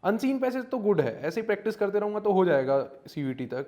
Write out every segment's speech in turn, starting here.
Unseen passage तो good है, ऐसे ही प्रैक्टिस करते रहूँगा तो हो जाएगा सीयूईटी तक।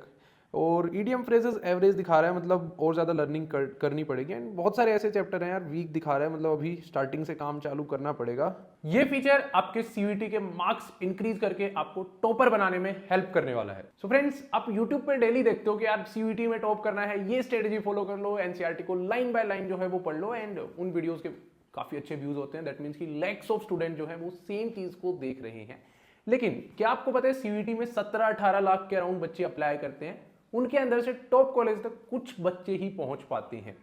और ईडीएम फ्रेजेस एवरेज दिखा रहा है, मतलब और ज़्यादा लर्निंग करनी पड़ेगी। एंड बहुत सारे ऐसे चैप्टर हैं यार वीक दिखा रहा है, मतलब अभी स्टार्टिंग से काम चालू करना पड़ेगा। ये फीचर आपके सीयूईटी के मार्क्स इंक्रीज करके आपको टॉपर बनाने में हेल्प करने वाला है। सो फ्रेंड्स, आप यूट्यूब पे डेली देखते हो कि यार सीयूईटी में टॉप करना है, ये स्ट्रेटेजी फॉलो कर लो, एनसीईआरटी को लाइन बाय लाइन जो है वो पढ़ लो, एंड उन वीडियोस के काफी अच्छे व्यूज होते हैं। दैट मीन्स कि लैक्स ऑफ स्टूडेंट जो है वो सेम चीज को देख रहे हैं। लेकिन क्या आपको पता है सीयूईटी में 17-18 लाख के अराउंड बच्चे अप्लाई करते हैं, उनके अंदर से टॉप कॉलेज तक कुछ बच्चे ही पहुंच पाते हैं।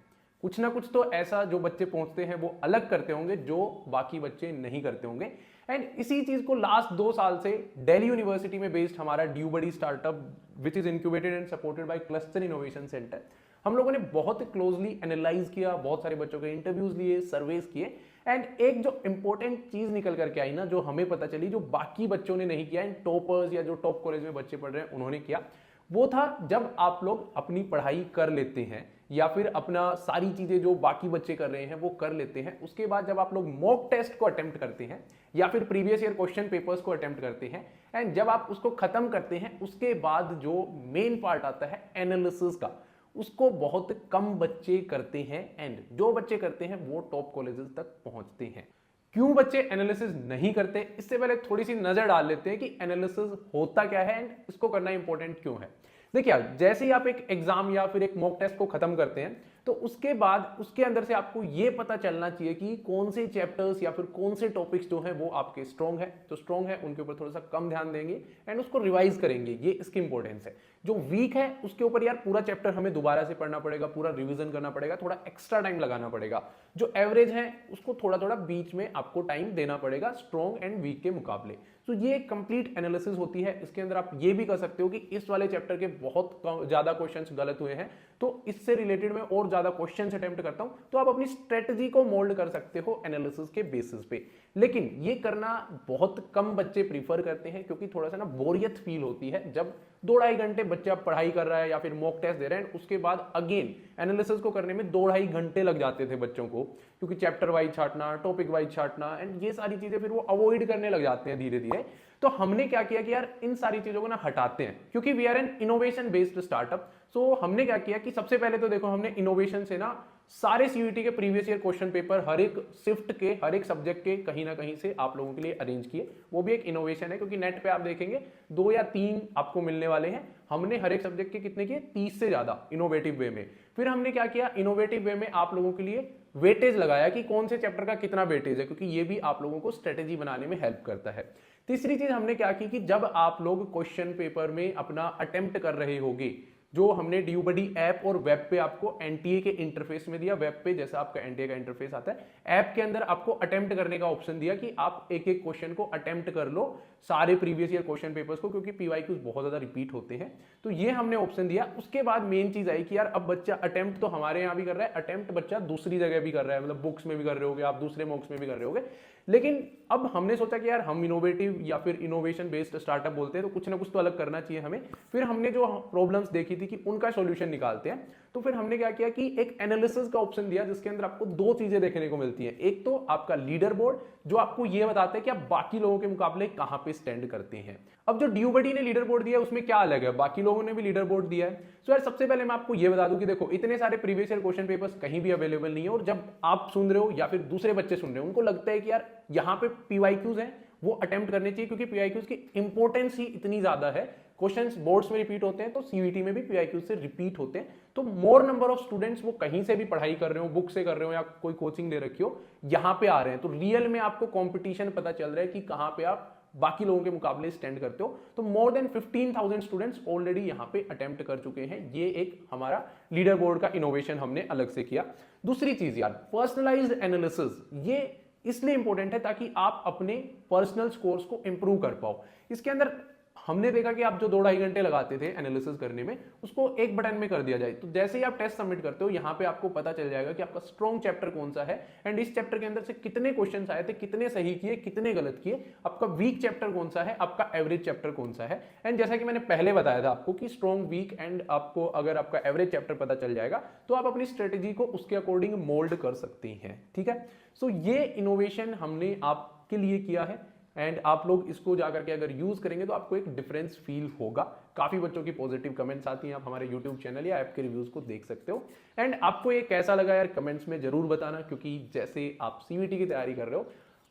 कुछ ना कुछ तो ऐसा जो बच्चे पहुंचते हैं वो अलग करते होंगे जो बाकी बच्चे नहीं करते होंगे। एंड इसी चीज को लास्ट 2 साल से दिल्ली यूनिवर्सिटी में बेस्ड हमारा ड्यूबडी startup which is incubated and supported by cluster innovation centre, हम लोगों ने बहुत क्लोजली एनालाइज किया, बहुत सारे बच्चों के इंटरव्यूज लिए, सर्वेस किए, एंड एक जो इंपॉर्टेंट चीज निकल करके आई ना, जो हमें पता चली, जो बाकी बच्चों ने नहीं किया, एंड टॉपर्स या जो टॉप कॉलेज में बच्चे पढ़ रहे हैं उन्होंने किया, वो था जब आप लोग अपनी पढ़ाई कर लेते हैं या फिर अपना सारी चीजें जो बाकी बच्चे कर रहे हैं वो कर लेते हैं, उसके बाद जब आप लोग मॉक टेस्ट को अटेम्प्ट करते हैं या फिर प्रीवियस ईयर क्वेश्चन पेपर्स को अटेम्प्ट करते हैं, एंड जब आप उसको खत्म करते हैं, उसके बाद जो मेन पार्ट आता है एनालिसिस का, उसको बहुत कम बच्चे करते हैं। एंड जो बच्चे करते हैं वो टॉप कॉलेजेस तक पहुंचते हैं। क्यों बच्चे एनालिसिस नहीं करते, इससे पहले थोड़ी सी नजर डाल लेते हैं कि एनालिसिस होता क्या है एंड इसको करना इंपॉर्टेंट क्यों है। देखिए, जैसे ही आप एक एग्जाम या फिर एक मॉक टेस्ट को खत्म करते हैं तो उसके बाद उसके अंदर से आपको ये पता चलना चाहिए कि कौन से चैप्टर्स या फिर कौन से टॉपिक्स जो हैं वो आपके स्ट्रॉन्ग है, तो स्ट्रॉन्ग है उनके ऊपर थोड़ा सा कम ध्यान देंगे एंड उसको रिवाइज करेंगे, ये इसकी इंपॉर्टेंस है। जो वीक है उसके ऊपर यार पूरा चैप्टर हमें दोबारा से पढ़ना पड़ेगा, पूरा रिविजन करना पड़ेगा, थोड़ा एक्स्ट्रा टाइम लगाना पड़ेगा। जो एवरेज है उसको थोड़ा थोड़ा बीच में आपको टाइम देना पड़ेगा स्ट्रॉन्ग एंड वीक के मुकाबले। तो ये कंप्लीट एनालिसिस होती है। इसके अंदर आप ये भी कर सकते हो कि इस वाले चैप्टर के बहुत ज्यादा क्वेश्चंस गलत हुए हैं, तो इससे रिलेटेड मैं और ज्यादा क्वेश्चंस अटेम्प्ट करता हूं, तो आप अपनी स्ट्रेटजी को मोल्ड कर सकते हो एनालिसिस के बेसिस पे। लेकिन ये करना बहुत कम बच्चे प्रीफर करते हैं, क्योंकि थोड़ा सा ना बोरियत फील होती है जब 2-2.5 घंटे बच्चा पढ़ाई कर रहा है या फिर मॉक टेस्ट दे रहे हैं, उसके बाद अगेन एनालिसिस को करने में 2-2.5 घंटे लग जाते थे बच्चों को, क्योंकि चैप्टर वाइज छाटना, टॉपिक वाइज छाटना, एंड ये सारी चीजें फिर वो अवॉइड करने लग जाते हैं धीरे धीरे। तो हमने क्या किया कि यार इन सारी चीजों को ना हटाते हैं, क्योंकि we are an innovation based startup. So हमने क्या किया कि सबसे पहले तो देखो, हमने इनोवेशन से ना सारे सीयूईटी के प्रीवियस ईयर क्वेश्चन पेपर हर एक शिफ्ट के, हर एक सब्जेक्ट के कहीं ना कहीं से आप लोगों के लिए अरेंज किए। वो भी एक इनोवेशन है, क्योंकि नेट पे आप देखेंगे 2 या 3 आपको मिलने वाले हैं। हमने हर एक सब्जेक्ट के कितने किए, 30 से ज्यादा इनोवेटिव वे में। फिर हमने क्या किया, इनोवेटिव वे में आप लोगों के लिए वेटेज लगाया कि कौन से चैप्टर का कितना वेटेज है, क्योंकि ये भी आप लोगों को स्ट्रेटेजी बनाने में हेल्प करता है। तीसरी चीज हमने क्या की कि जब आप लोग क्वेश्चन पेपर में अपना अटेम्प्ट कर रहे होगे, जो हमने ड्यूबडी ऐप और वेब पे आपको एनटीए के इंटरफेस में दिया, वेब पे जैसा आपका एनटीए का इंटरफेस आता है, ऐप के अंदर आपको अटेम्प्ट करने का ऑप्शन दिया कि आप एक एक क्वेश्चन को अटेम्प्ट कर लो, सारे प्रीवियस ईयर क्वेश्चन पेपर्स को, क्योंकि पीवाईक्यूज बहुत ज्यादा रिपीट होते हैं। तो ये हमने ऑप्शन दिया। उसके बाद मेन चीज आई कि यार अब बच्चा अटेम्प्ट तो हमारे यहाँ भी कर रहा है, अटेम्प्ट बच्चा दूसरी जगह भी कर रहा है, मतलब बुक्स में भी कर रहे होगे आप, दूसरे मॉक्स में भी कर रहे होगे। लेकिन अब हमने सोचा कि यार हम इनोवेटिव या फिर इनोवेशन बेस्ड स्टार्टअप बोलते हैं, तो कुछ ना कुछ तो अलग करना चाहिए हमें। फिर हमने जो प्रॉब्लम्स देखी थी कि उनका सॉल्यूशन निकालते हैं, तो फिर हमने क्या किया कि एक एनालिसिस का ऑप्शन दिया, जिसके अंदर आपको 2 चीजें देखने को मिलती हैं। एक तो आपका लीडर बोर्ड, जो आपको ये बताता है कि आप बाकी लोगों के मुकाबले कहां पे स्टैंड करते हैं। अब जो ड्यूबडी ने लीडर बोर्ड दिया है उसमें क्या अलग है, बाकी लोगों ने भी लीडर बोर्ड दिया है। सो यार सबसे पहले मैं आपको ये बता दूं कि देखो, इतने सारे प्रीवियस ईयर क्वेश्चन पेपर्स कहीं भी अवेलेबल नहीं है, और जब आप सुन रहे हो या फिर दूसरे बच्चे सुन रहे हो, उनको लगता है कि यार यहाँ पे पीवाईक्यूज हैं, वो अटेम्प्ट करने चाहिए, क्योंकि पीवाईक्यूज की इंपॉर्टेंस ही इतनी ज्यादा है। क्वेश्चंस बोर्ड्स में रिपीट होते हैं, तो सीयूईटी में भी पीवाईक्यूज से रिपीट होते हैं। तो मोर नंबर ऑफ स्टूडेंट्स, वो कहीं से भी पढ़ाई कर रहे हो, बुक से कर रहे हो या कोई कोचिंग ले रखी हो, यहां पे आ रहे हैं। तो रियल में आपको कंपटीशन पता चल रहा है कि कहां पे आप बाकी लोगों के मुकाबले स्टैंड करते हो। तो मोर देन 15,000 स्टूडेंट्स ऑलरेडी यहां पे अटेम्प्ट कर चुके हैं। ये एक हमारा लीडर बोर्ड का इनोवेशन हमने अलग से किया। दूसरी चीज यार, पर्सनलाइज्ड एनालिसिस, ये इसलिए इंपॉर्टेंट है ताकि आप अपने पर्सनल स्कोर्स को इंप्रूव कर पाओ। इसके अंदर हमने देखा कि आप जो 2-2.5 घंटे लगाते थे एनालिसिस करने में, उसको एक बटन में कर दिया जाए। तो जैसे ही आप टेस्ट सबमिट करते हो, यहाँ पे आपको पता चल जाएगा कि आपका स्ट्रॉन्ग चैप्टर कौन सा है, एंड इस चैप्टर के अंदर से कितने क्वेश्चंस आए थे, कितने सही किए, कितने गलत किए, आपका वीक चैप्टर कौन सा है, आपका एवरेज चैप्टर कौन सा है। एंड जैसा कि मैंने पहले बताया था आपको कि स्ट्रॉन्ग, वीक, एंड आपको अगर आपका एवरेज चैप्टर पता चल जाएगा तो आप अपनी स्ट्रेटेजी को उसके अकॉर्डिंग मोल्ड कर सकते हैं। ठीक है, सो ये इनोवेशन हमने आपके लिए किया है। एंड आप लोग इसको जा करके अगर यूज करेंगे तो आपको एक डिफरेंस फील होगा। काफी बच्चों की पॉजिटिव कमेंट्स आती हैं, आप हमारे यूट्यूब चैनल या ऐप के रिव्यूज को देख सकते हो। एंड आपको ये कैसा लगा यार कमेंट्स में जरूर बताना, क्योंकि जैसे आप सीवीटी की तैयारी कर रहे हो,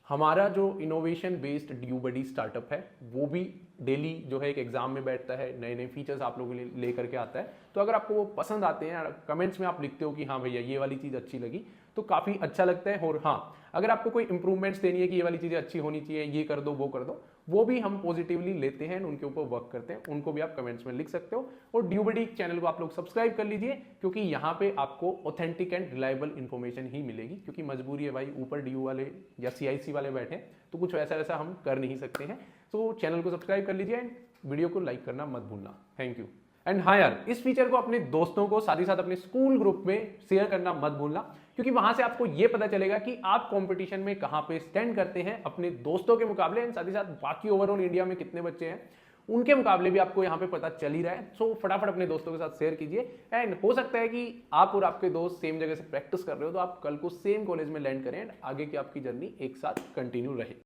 हमारा जो इनोवेशन बेस्ड ड्यूबडी स्टार्टअप है वो भी डेली जो है एक एग्जाम में बैठता है, नए नए फीचर्स आप लोगों के लिए लेकर के आता है। तो अगर आपको वो पसंद आते हैं, कमेंट्स में आप लिखते हो कि हाँ भैया ये वाली चीज़ अच्छी लगी, तो काफ़ी अच्छा लगता है। और हाँ, अगर आपको कोई इंप्रूवमेंट्स देनी है कि ये वाली चीज़ें अच्छी होनी चाहिए, ये कर दो वो कर दो, वो भी हम पॉजिटिवली लेते हैं, उनके ऊपर वर्क करते हैं, उनको भी आप कमेंट्स में लिख सकते हो। और ड्यूबडी चैनल को आप लोग सब्सक्राइब कर लीजिए, क्योंकि यहाँ पे आपको ऑथेंटिक एंड रिलायबल इन्फॉर्मेशन ही मिलेगी, क्योंकि मजबूरी है भाई, ऊपर ड्यू वाले या सीआईसी वाले बैठे हैं, तो कुछ वैसा वैसा हम कर नहीं सकते हैं। तो चैनल को सब्सक्राइब कर लीजिए एंड वीडियो को लाइक करना मत भूलना। Thank you. एंड हाँ यार, इस फीचर को अपने दोस्तों को साथ ही साथ अपने स्कूल ग्रुप में शेयर करना मत भूलना, क्योंकि वहां से आपको ये पता चलेगा कि आप कंपटीशन में कहां पे स्टैंड करते हैं अपने दोस्तों के मुकाबले, एंड साथ ही साथ बाकी ओवरऑल इंडिया में कितने बच्चे हैं उनके मुकाबले भी आपको यहाँ पे पता चल ही रहा है। सो फटाफट अपने दोस्तों के साथ शेयर कीजिए। एंड हो सकता है कि आप और आपके दोस्त सेम जगह से प्रैक्टिस कर रहे हो, तो आप कल को सेम कॉलेज में लैंड करें एंड आगे की आपकी जर्नी एक साथ कंटिन्यू रहे।